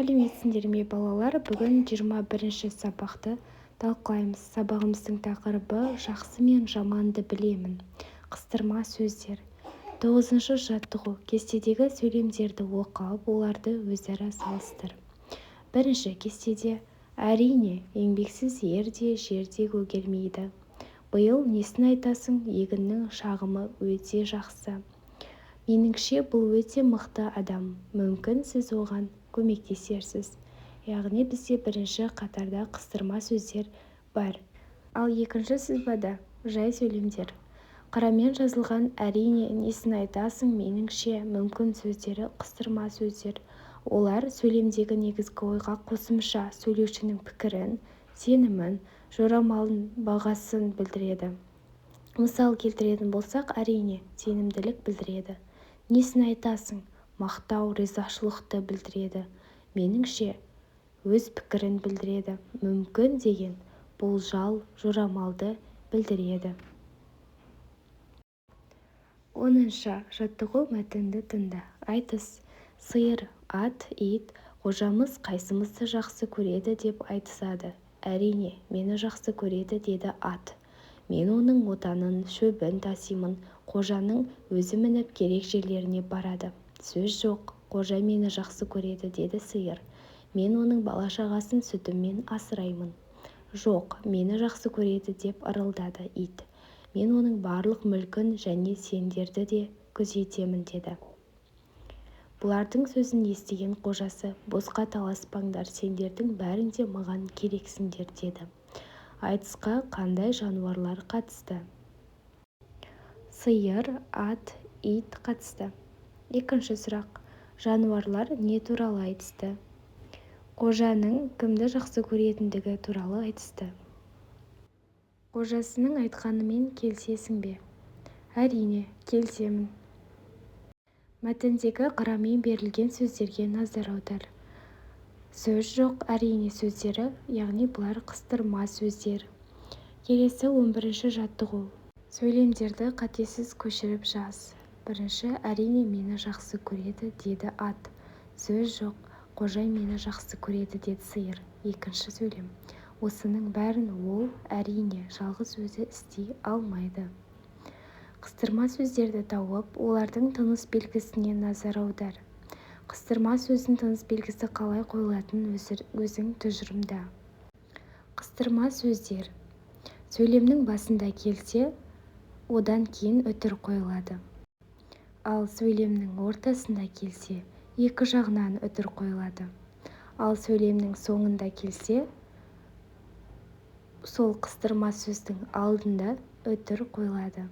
сәлеметсіңдер ме балалар, бүгін 21-ші сабақты талқылаймыз. Сабағымыздың тақырыбы жақсы мен жаманды білемін. Қыстырма сөздер. 9-шы жаттығу. Кестедегі сөйлемдерді оқып, оларды өзара салыстыр. Бірінші кестеде әрине, еңбексіз ер де жер де көгермейді. Биыл несін айтасың, егіннің шағымы өте жақсы. Меніңше бұл өте мықты адам. Мүмкін сіз оған көмектесерсіз. Яғни бізде бірінші қатарда қыстырма сөздер бар. Ал екінші сызбада жай сөйлемдер. Қарамен жазылған әрине, несін айтасың, меніңше, мүмкін сөздері қыстырма сөздер. Олар сөйлемдегі негізгі ойға қосымша сөйлеушінің пікірін, сенімін, жорамалын, бағасын білдіреді. Мысал келтіретін болсақ, әрине, сенімділік білдіреді. Несін айтасың, мақтау, ризашылықты білдіреді. Меніңше, өз пікірін білдіреді. Мүмкін деген болжал, жорамалды білдіреді. 10-шы жаттығу мәтінді тыңда. Айтыс. Сиыр, ат, ит, қожамыз қайсымызды жақсы көреді деп айтысады. Әрине, мені жақсы көреді, деді ат. Мен оның отанын, шөбін тасимын. Қожаның өзі мініп керек жерлеріне барады. Сөз жоқ, қожа мені жақсы көреді, деді сиыр. Мен оның бала-шағасын сүтіммен асыраймын. Жоқ, мені жақсы көреді, деп ырылдады ит. Мен оның барлық мүлкін және сендерді де күзетемін, деді. Бұлардың сөзін естіген қожасы, босқа таласпаңдар, сендердің бәрің де маған керексіңдер, деді. Айтысқа қандай жануарлар қатысты? Сиыр, ат, ит қатысты. Екінші сұрақ. Жануарлар не туралы айтысты? Қожаның кімді жақсы көретіндігі туралы айтысты. Қожасының айтқанымен келісесің бе? Әрине, келісемін. Мәтіндегі қарамен берілген сөздерге назар аудар. Сөз жоқ, әрине сөздері, яғни бұлар қыстырма сөздер. Келесі 11-ші жаттығу. Сөйлемдерді қатесіз көшіріп жаз. Бірінші, әрине мені жақсы көреді, деді ат. Сөз жоқ, қожа мені жақсы көреді, деді сиыр. Екінші сөйлем. Осының бәрін ол, әрине, жалғыз өзі істей алмайды. Қыстырма сөздерді тауып, олардың тыныс белгісіне назар аудар. Қыстырма сөздің тыныс белгісі қалай қойылатынын өзің тұжырымда. Қыстырма сөздер. Сөйлемнің басында келсе, одан кейін үтір қойылады. Ал сөйлемнің ортасында келсе, екі жағынан үтір қойылады. Ал сөйлемнің соңында келсе, сол қыстырма сөздің алдында үтір қойылады.